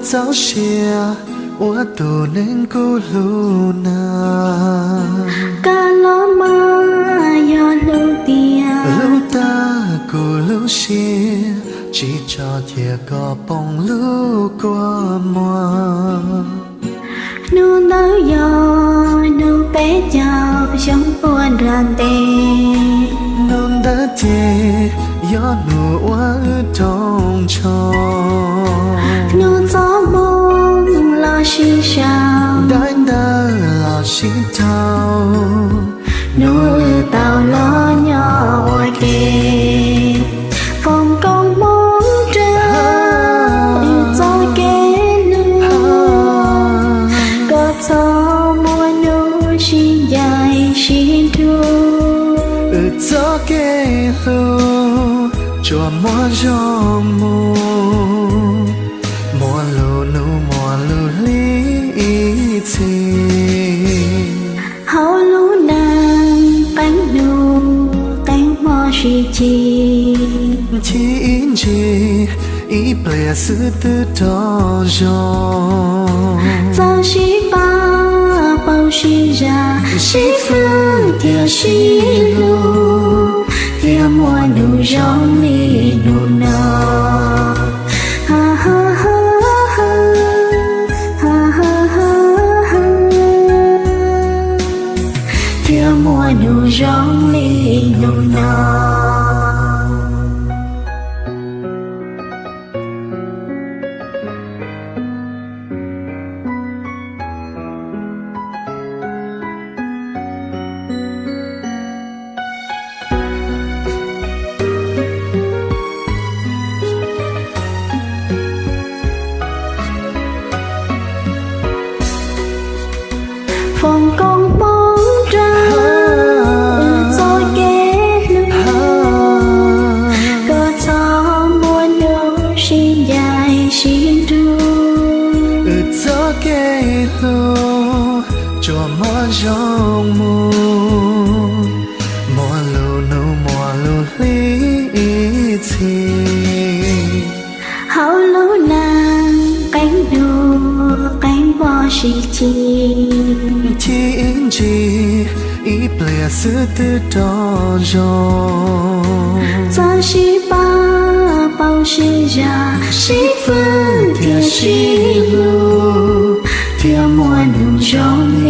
早些，我都能够路那。cả lo mà yo lu tia Lu ta cô lu xia, chỉ cho thiệt có bông lu qua mùa. nu nỡ yo nu bé chào sống buồn ràn tê Nôn đã thế, gió nụ quá trong cho. nu gió mong lo xì sao Đại đã là xí thao. nu tàu lo nhỏ ngoài kề phòng công mong trao gió kế lưu có gió mùa nu xin dài xin thu Gió kê lưu, chùa mùa gió mù. Mùa lưu nụ mùa lưu lý chi. hậu lũ nàng cánh nụ cánh mò suy chi Chỉ in chi, ý bè sự tư đó gió. giao sĩ ba bao sĩ ra sĩ phương thiệt sĩ lu thiệt mùa nụ rong mi nụ nọ ha ha ha ha ha ha ha ha thiệt mùa nụ rong mi nụ nọ phòng con bóng ra rồi kế lưu có gió mùa nụ xin dài xin ru Gió kê lưu, chùa mùa gió mù. Mùa lưu nụ mùa lưu lý chi. hậu lũ nàng cánh đù cánh bò xì chi Chỉ in chi, ý bè sự tư đó gió. giao sĩ ba bao sĩ ra sĩ phương thiệt sĩ lưu thiệt mùa nụ rong